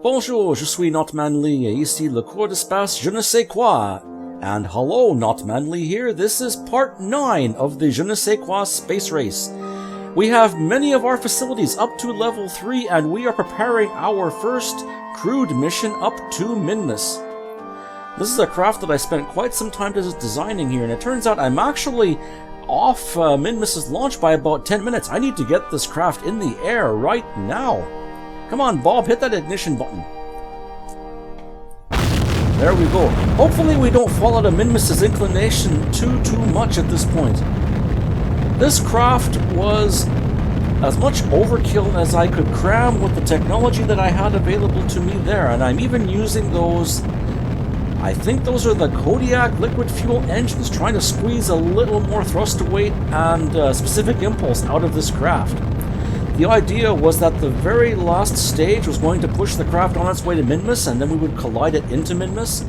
Bonjour, je suis not manly, et ici le cours d'espace je ne sais quoi. And hello, not manly here, this is part 9 of the je ne sais quoi space race. We have many of our facilities up to level 3 and we are preparing our first crewed mission up to Minmus. This is a craft that I spent quite some time designing here, and it turns out I'm actually off Minmus's launch by about 10 minutes. I need to get this craft in the air right now. Come on, Bob, hit that ignition button. There we go. Hopefully we don't fall out of Minmus's inclination too much at this point. This craft was as much overkill as I could cram with the technology that I had available to me there, and I'm even using those, I think those are the Kodiak liquid fuel engines, trying to squeeze a little more thrust to weight and specific impulse out of this craft. The idea was that the very last stage was going to push the craft on its way to Minmus, and then we would collide it into Minmus.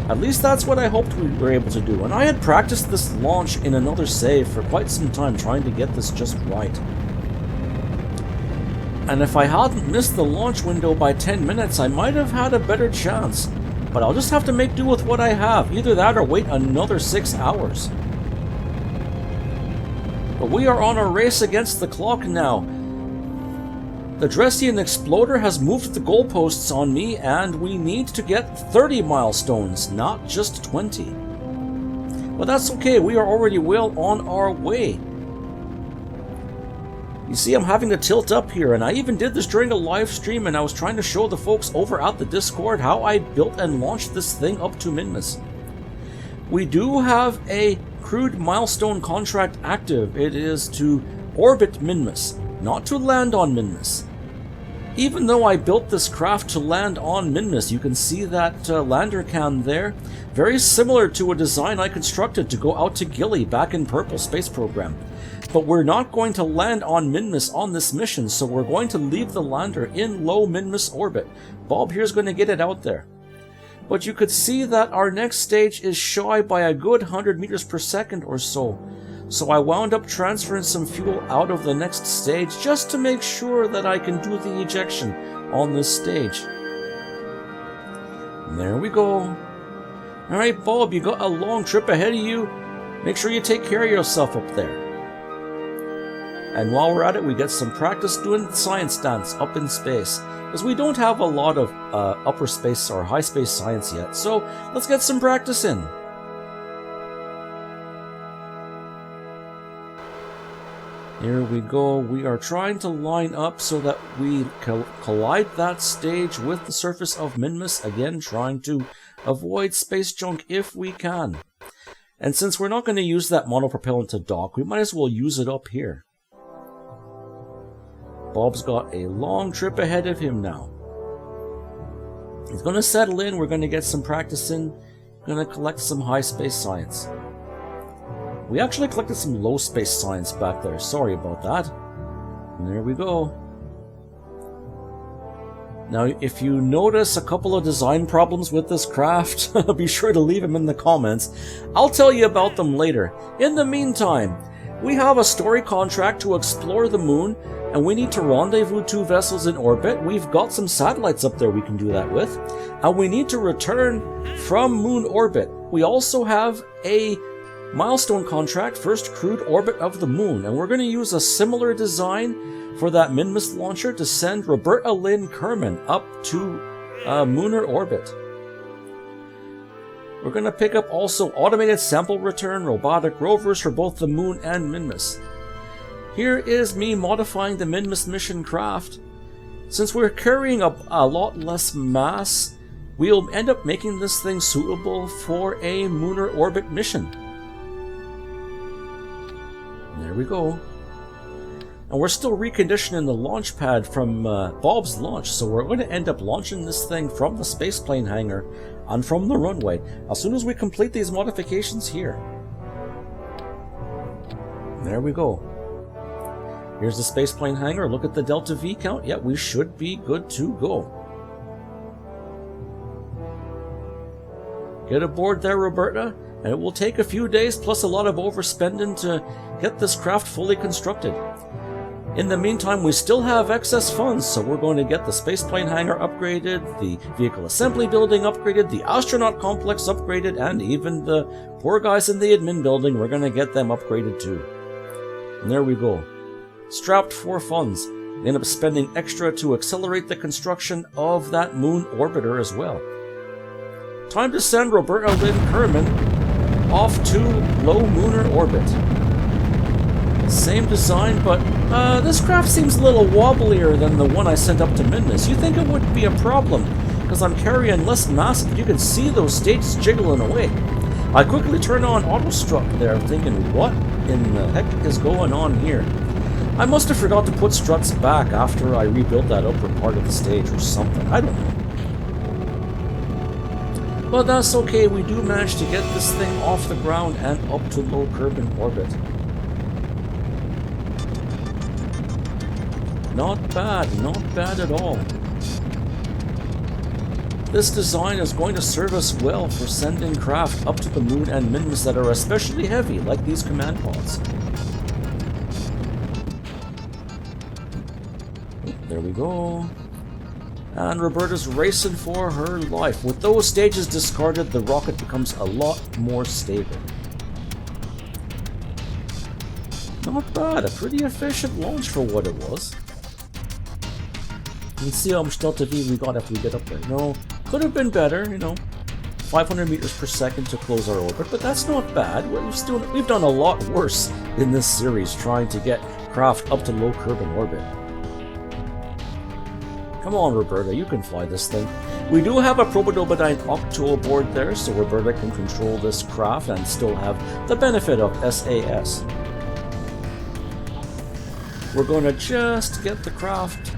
At least that's what I hoped we were able to do, and I had practiced this launch in another save for quite some time, trying to get this just right. And if I hadn't missed the launch window by 10 minutes, I might have had a better chance. But I'll just have to make do with what I have, either that or wait another 6 hours. But we are on a race against the clock now. The Dressian Exploder has moved the goalposts on me, and we need to get 30 milestones, not just 20. But that's okay, we are already well on our way. You see, I'm having to tilt up here, and I even did this during a live stream, and I was trying to show the folks over at the Discord how I built and launched this thing up to Minmus. We do have a crewed milestone contract active. It is to orbit Minmus, not to land on Minmus. Even though I built this craft to land on Minmus, you can see that lander can there. Very similar to a design I constructed to go out to Gilly back in Kerbal Space Program. But we're not going to land on Minmus on this mission, so we're going to leave the lander in low Minmus orbit. Bob here's going to get it out there. But you could see that our next stage is shy by a good 100 meters per second or so. So I wound up transferring some fuel out of the next stage just to make sure that I can do the ejection on this stage. And there we go. Alright, Bob, you got a long trip ahead of you. Make sure you take care of yourself up there. And while we're at it, we get some practice doing the science dance up in space, because we don't have a lot of upper space or high space science yet, so let's get some practice in. Here we go. We are trying to line up so that we collide that stage with the surface of Minmus, again trying to avoid space junk if we can. And since we're not going to use that monopropellant to dock, we might as well use it up here. Bob's got a long trip ahead of him now. He's going to settle in, we're going to get some practice in, we're going to collect some high space science. We actually collected some low space science back there, sorry about that. And there we go. Now if you notice a couple of design problems with this craft, be sure to leave them in the comments. I'll tell you about them later. In the meantime, we have a story contract to explore the moon, and we need to rendezvous 2 vessels in orbit. We've got some satellites up there we can do that with. And we need to return from moon orbit. We also have a milestone contract, first crewed orbit of the moon. And we're going to use a similar design for that Minmus launcher to send Roberta Lynn Kerman up to lunar orbit. We're going to pick up also automated sample return robotic rovers for both the moon and Minmus. Here is me modifying the Minmus mission craft. Since we're carrying a lot less mass, we'll end up making this thing suitable for a lunar orbit mission. There we go. And we're still reconditioning the launch pad from Bob's launch, so we're going to end up launching this thing from the spaceplane hangar and from the runway as soon as we complete these modifications here. There we go. Here's the spaceplane hangar. Look at the Delta V count. Yeah, we should be good to go. Get aboard there, Roberta, and it will take a few days plus a lot of overspending to get this craft fully constructed. In the meantime, we still have excess funds, so we're going to get the spaceplane hangar upgraded, the vehicle assembly building upgraded, the astronaut complex upgraded, and even the poor guys in the admin building, we're going to get them upgraded too. And there we go. Strapped for funds. We end up spending extra to accelerate the construction of that moon orbiter as well. Time to send Roberta Lynn Kerbin off to low lunar orbit. Same design, but this craft seems a little wobblier than the one I sent up to Minmus. You think it would be a problem, because I'm carrying less mass, but you can see those stages jiggling away. I quickly turn on auto strut there, thinking, what in the heck is going on here? I must have forgot to put struts back after I rebuilt that upper part of the stage or something. I don't know. But that's okay, we do manage to get this thing off the ground and up to low Kerbin orbit. Not bad at all. This design is going to serve us well for sending craft up to the Mun and Minmus that are especially heavy, like these command pods. There we go. And Roberta's racing for her life. With those stages discarded, the rocket becomes a lot more stable. Not bad, a pretty efficient launch for what it was. You can see how much delta V we got after we get up there. No, could have been better, you know. 500 meters per second to close our orbit, but that's not bad. We've done a lot worse in this series trying to get craft up to low Kerbin orbit. Come on, Roberta, you can fly this thing. We do have a Probodobodyne Octo aboard there, so Roberta can control this craft and still have the benefit of SAS. We're going to just get the craft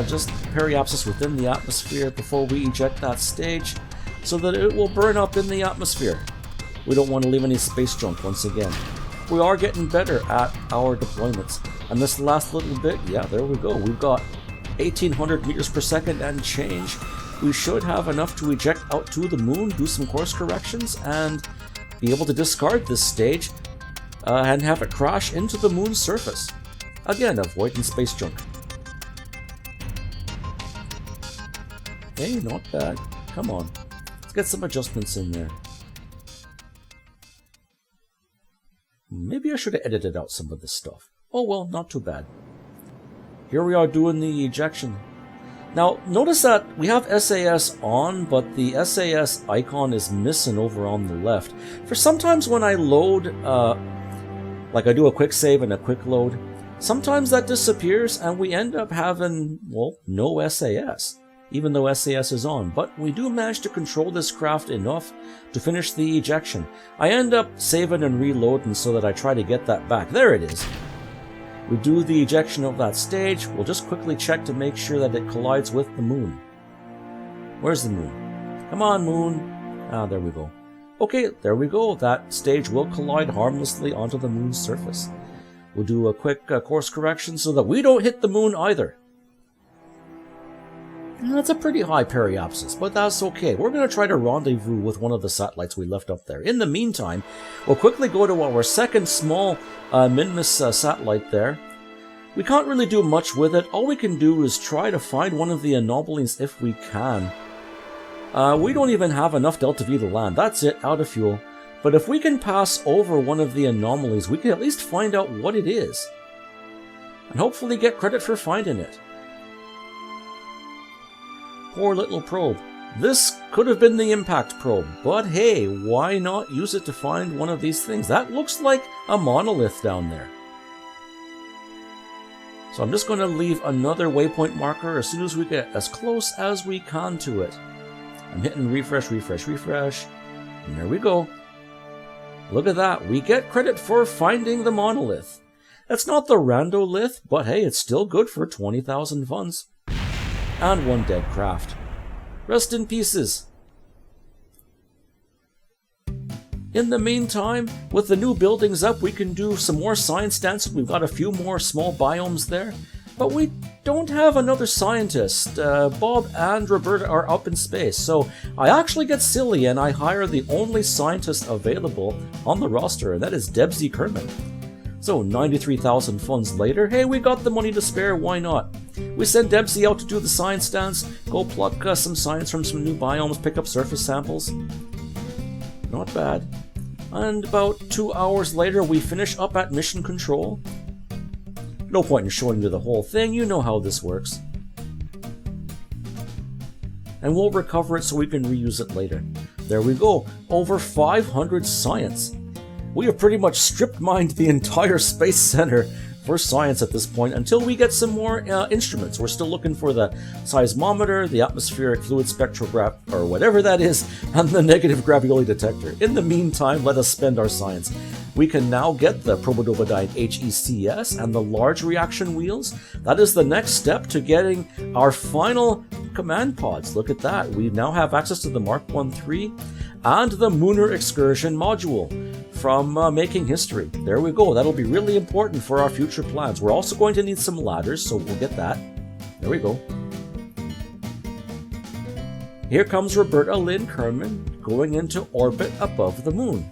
just periapsis within the atmosphere before we eject that stage, so that it will burn up in the atmosphere. We don't want to leave any space junk once again. We are getting better at our deployments. And this last little bit, yeah, there we go. We've got 1800 meters per second and change. We should have enough to eject out to the moon, do some course corrections, and be able to discard this stage and have it crash into the moon's surface. Again, avoiding space junk. Hey, not bad. Come on. Let's get some adjustments in there. Maybe I should have edited out some of this stuff. Oh well, not too bad. Here we are doing the ejection. Now, notice that we have SAS on, but the SAS icon is missing over on the left. For sometimes when I load, like I do a quick save and a quick load, sometimes that disappears and we end up having, well, no SAS, even though SAS is on. But we do manage to control this craft enough to finish the ejection. I end up saving and reloading so that I try to get that back. There it is. We do the ejection of that stage. We'll just quickly check to make sure that it collides with the moon. Where's the moon? Come on, moon. Ah, there we go. Okay, there we go. That stage will collide harmlessly onto the moon's surface. We'll do a quick course correction so that we don't hit the moon either. That's a pretty high periapsis, but that's okay. We're going to try to rendezvous with one of the satellites we left up there. In the meantime, we'll quickly go to our second small Minmus satellite there. We can't really do much with it. All we can do is try to find one of the anomalies if we can. We don't even have enough delta V to land. That's it, out of fuel. But if we can pass over one of the anomalies, we can at least find out what it is. And hopefully get credit for finding it. Poor little probe. This could have been the impact probe, but hey, why not use it to find one of these things? That looks like a monolith down there. So I'm just going to leave another waypoint marker as soon as we get as close as we can to it. I'm hitting refresh, refresh, refresh, and there we go. Look at that, we get credit for finding the monolith. It's not the randolith, but hey, it's still good for 20,000 funds. And one dead craft. Rest in pieces. In the meantime, with the new buildings up, we can do some more science dancing. We've got a few more small biomes there. But we don't have another scientist. Bob and Roberta are up in space. So I actually get silly and I hire the only scientist available on the roster, and that is Debsy Kerbin. So 93,000 funds later, hey, we got the money to spare, why not? We send Dempsey out to do the science dance, go pluck some science from some new biomes, pick up surface samples. Not bad. And about 2 hours later, we finish up at mission control. No point in showing you the whole thing, you know how this works. And we'll recover it so we can reuse it later. There we go, over 500 science. We have pretty much strip mined the entire Space Center for science at this point until we get some more instruments. We're still looking for the seismometer, the atmospheric fluid spectrograph, or whatever that is, and the negative gravioli detector. In the meantime, let us spend our science. We can now get the probodiene HECS and the large reaction wheels. That is the next step to getting our final command pods. Look at that. We now have access to the Mark 1-3 and the Lunar Excursion module from Making History. There we go. That'll be really important for our future plans. We're also going to need some ladders, so we'll get that. There we go. Here comes Roberta Lynn Kerbin going into orbit above the moon.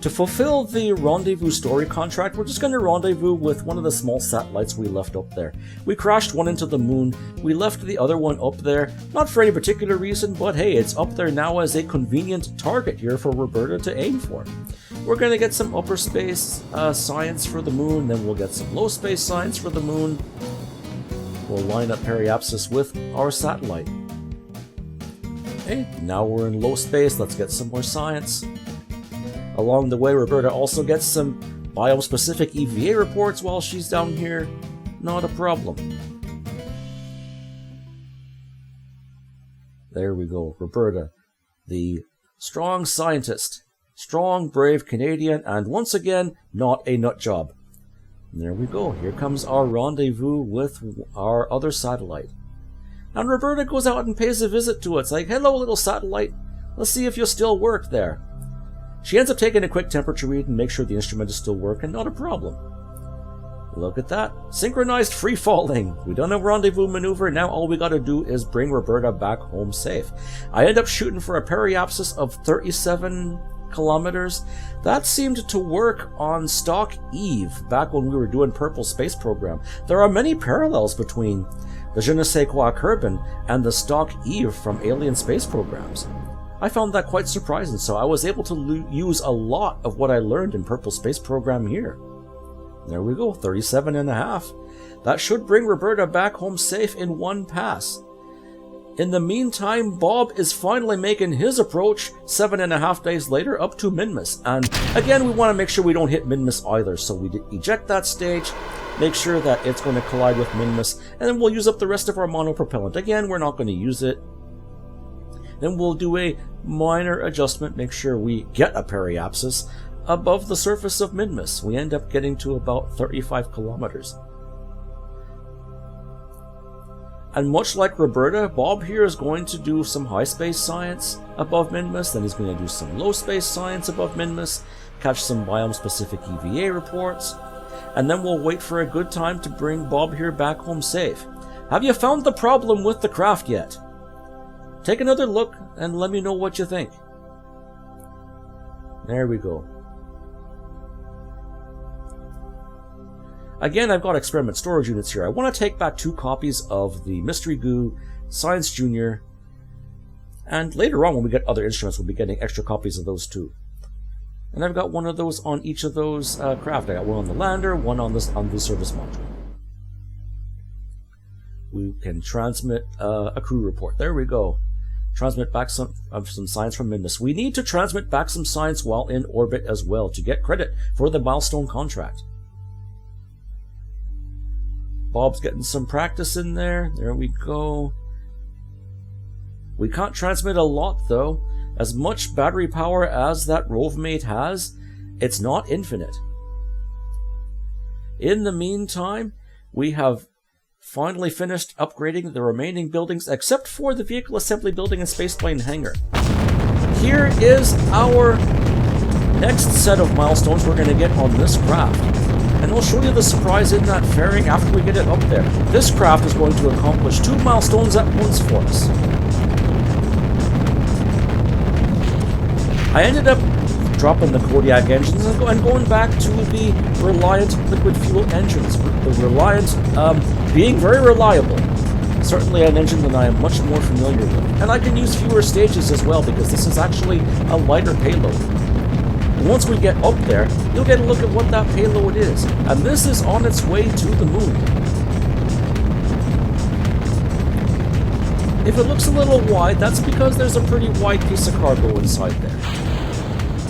To fulfill the rendezvous story contract, we're just going to rendezvous with one of the small satellites we left up there. We crashed one into the moon, we left the other one up there, not for any particular reason, but hey, it's up there now as a convenient target here for Roberta to aim for. We're going to get some upper space science for the moon, then we'll get some low space science for the moon. We'll line up periapsis with our satellite. Okay, now we're in low space, let's get some more science. Along the way, Roberta also gets some biome-specific EVA reports while she's down here. Not a problem. There we go, Roberta, the strong scientist, strong, brave Canadian, and once again, not a nut job. And there we go, here comes our rendezvous with our other satellite. And Roberta goes out and pays a visit to it. It's like, hello little satellite, let's see if you'll still work there. She ends up taking a quick temperature read and makes sure the instrument is still working, not a problem. Look at that. Synchronized free falling. We done a rendezvous maneuver, now all we gotta do is bring Roberta back home safe. I end up shooting for a periapsis of 37 kilometers. That seemed to work on Stock Eve back when we were doing Kerbal Space Program. There are many parallels between the JNSQ Kerbin and the Stock Eve from Alien Space Programs. I found that quite surprising, so I was able to use a lot of what I learned in Kerbal Space Program here. There we go, 37.5. That should bring Roberta back home safe in one pass. In the meantime, Bob is finally making his approach 7.5 days later up to Minmus. And again, we want to make sure we don't hit Minmus either, so we eject that stage, make sure that it's going to collide with Minmus, and then we'll use up the rest of our monopropellant. Again, we're not going to use it. Then we'll do a minor adjustment, make sure we get a periapsis above the surface of Minmus. We end up getting to about 35 kilometers. And much like Roberta, Bob here is going to do some high space science above Minmus, then he's going to do some low space science above Minmus, catch some biome-specific EVA reports, and then we'll wait for a good time to bring Bob here back home safe. Have you found the problem with the craft yet? Take another look and let me know what you think. There we go. Again, I've got experiment storage units here. I want to take back 2 copies of the Mystery Goo, Science Junior, and later on when we get other instruments, we'll be getting extra copies of those too. And I've got one of those on each of those craft. I got one on the lander, one on the service module. We can transmit a crew report. There we go. Transmit back some science from Minmus. We need to transmit back some science while in orbit as well to get credit for the milestone contract. Bob's getting some practice in there. There we go. We can't transmit a lot though. As much battery power as that Rovemate has, it's not infinite. In the meantime, we have finally finished upgrading the remaining buildings except for the vehicle assembly building and spaceplane hangar. Here is our next set of milestones we're going to get on this craft. And I'll show you the surprise in that fairing after we get it up there. This craft is going to accomplish 2 milestones at once for us. I ended up dropping the Kodiak engines and going back to the Reliant liquid fuel engines. The Reliant being very reliable. Certainly an engine that I am much more familiar with. And I can use fewer stages as well because this is actually a lighter payload. Once we get up there, you'll get a look at what that payload is. And this is on its way to the moon. If it looks a little wide, that's because there's a pretty wide piece of cargo inside there.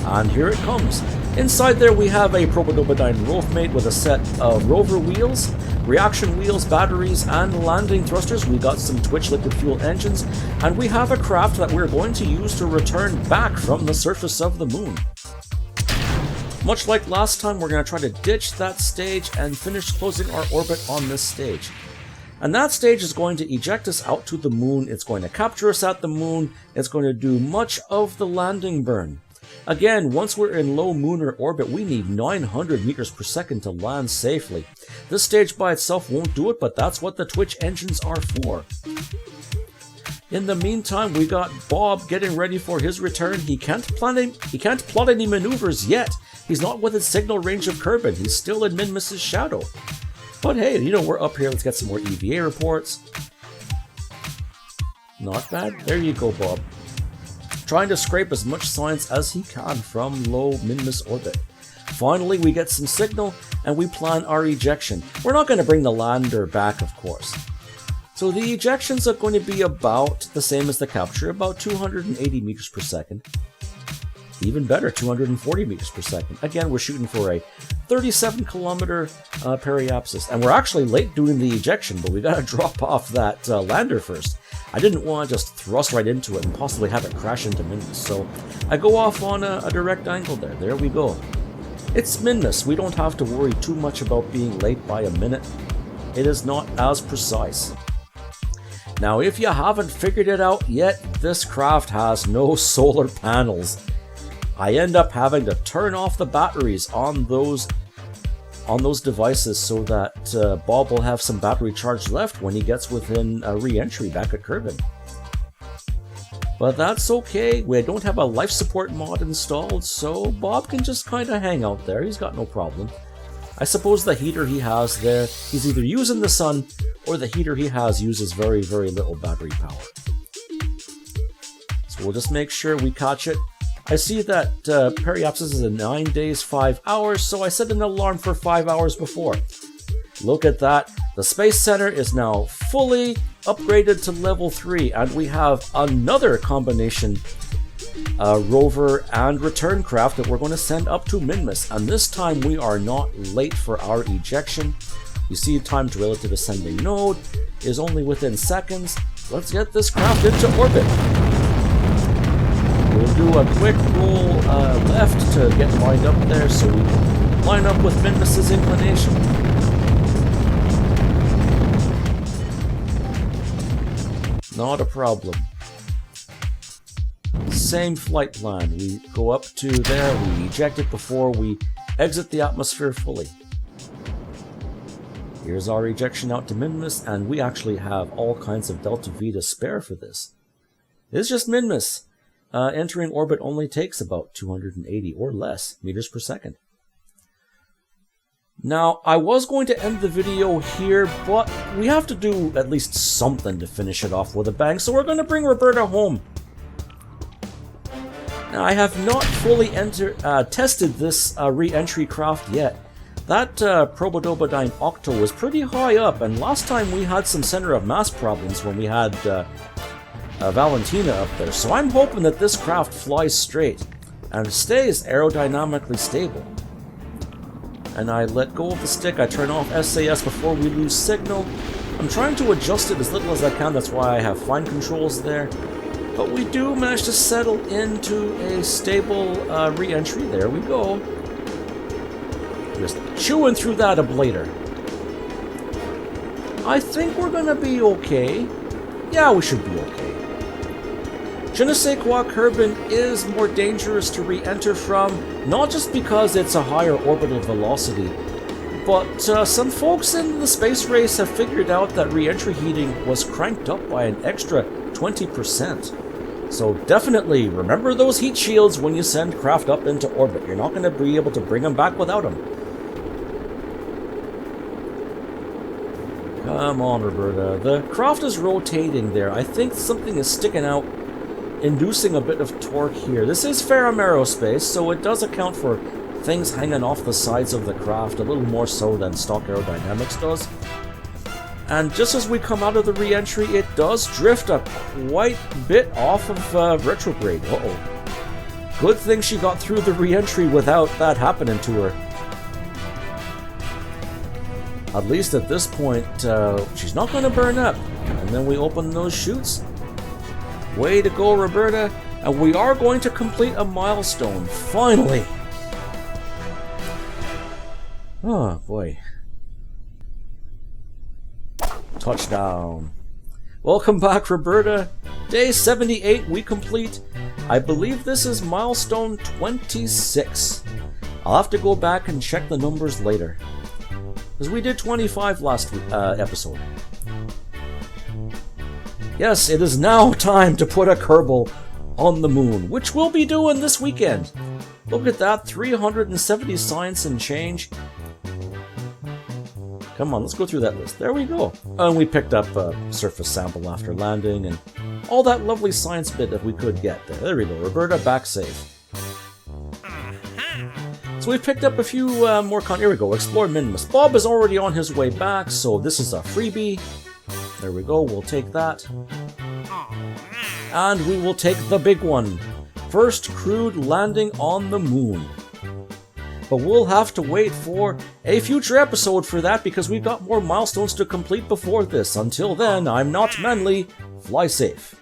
And here it comes. Inside there we have a Probodobodyne Rovemate with a set of rover wheels, reaction wheels, batteries, and landing thrusters. We got some Twitch liquid fuel engines, and we have a craft that we're going to use to return back from the surface of the moon. Much like last time, we're going to try to ditch that stage and finish closing our orbit on this stage. And that stage is going to eject us out to the moon, it's going to capture us at the moon, it's going to do much of the landing burn. Again, once we're in low lunar orbit, we need 900 meters per second to land safely. This stage by itself won't do it, but that's what the Twitch engines are for. In the meantime, we got Bob getting ready for his return. He can't plot any maneuvers yet. He's not within signal range of Kerbin. He's still in Minmus's shadow. But hey, you know, we're up here. Let's get some more EVA reports. Not bad. There you go, Bob. Trying to scrape as much science as he can from low Minmus orbit. Finally, we get some signal, and we plan our ejection. We're not going to bring the lander back, of course. So the ejections are going to be about the same as the capture, about 280 meters per second. Even better, 240 meters per second. Again, we're shooting for a 37-kilometer periapsis. And we're actually late doing the ejection, but we got to drop off that lander first. I didn't want to just thrust right into it and possibly have it crash into Minmus. So I go off on a direct angle there. There we go. It's Minmus. We don't have to worry too much about being late by a minute. It is not as precise. Now, if you haven't figured it out yet, this craft has no solar panels. I end up having to turn off the batteries on those devices so that Bob will have some battery charge left when he gets within a re-entry back at Kerbin. But that's okay, we don't have a life support mod installed, so Bob can just kind of hang out there, he's got no problem. I suppose the heater he has there, he's either using the sun, or the heater he has uses very, very little battery power. So we'll just make sure we catch it. I see that periapsis is in 9 days, 5 hours, so I set an alarm for 5 hours before. Look at that. The Space Center is now fully upgraded to level 3, and we have another combination rover and return craft that we're going to send up to Minmus. And this time we are not late for our ejection. You see time to relative ascending node is only within seconds. Let's get this craft into orbit. We'll do a quick roll left to get lined up there so we can line up with Minmus's inclination. Not a problem. Same flight plan. We go up to there, we eject it before we exit the atmosphere fully. Here's our ejection out to Minmus, and we actually have all kinds of Delta V to spare for this. It's just Minmus. Entering orbit only takes about 280 or less meters per second. Now, I was going to end the video here, but we have to do at least something to finish it off with a bang, so we're going to bring Roberta home. Now, I have not fully tested this re-entry craft yet. That Probodobodyne Octo was pretty high up, and last time we had some center of mass problems when we had Valentina up there, so I'm hoping that this craft flies straight and stays aerodynamically stable. And I let go of the stick, I turn off SAS before we lose signal. I'm trying to adjust it as little as I can, that's why I have fine controls there. But we do manage to settle into a stable re-entry. There we go. Just chewing through that ablator. I think we're gonna be okay. Yeah, we should be okay. JNSQ Kerbin is more dangerous to re-enter from, not just because it's a higher orbital velocity, but some folks in the space race have figured out that re-entry heating was cranked up by an extra 20%. So definitely remember those heat shields when you send craft up into orbit. You're not going to be able to bring them back without them. Come on, Roberta. The craft is rotating there. I think something is sticking out, inducing a bit of torque here. This is Ferrum Aerospace, so it does account for things hanging off the sides of the craft a little more so than stock aerodynamics does. And just as we come out of the re-entry, it does drift a quite bit off of retrograde. Uh-oh. Good thing she got through the re-entry without that happening to her. At least at this point, she's not going to burn up. And then we open those chutes. Way to go, Roberta. And we are going to complete a milestone. Finally! Oh, boy. Touchdown. Welcome back, Roberta. Day 78 we complete. I believe this is milestone 26. I'll have to go back and check the numbers later, because we did 25 last episode. Yes, it is now time to put a Kerbal on the moon, which we'll be doing this weekend. Look at that, 370 science and change. Come on, let's go through that list. There we go. And we picked up a surface sample after landing and all that lovely science bit that we could get there. There we go. Roberta, back safe. So we've picked up a few more Here we go. Explore Minmus. Bob is already on his way back, so this is a freebie. There we go. We'll take that. And we will take the big one. First crewed landing on the moon. But we'll have to wait for a future episode for that, because we've got more milestones to complete before this. Until then, I'm not Manly. Fly safe.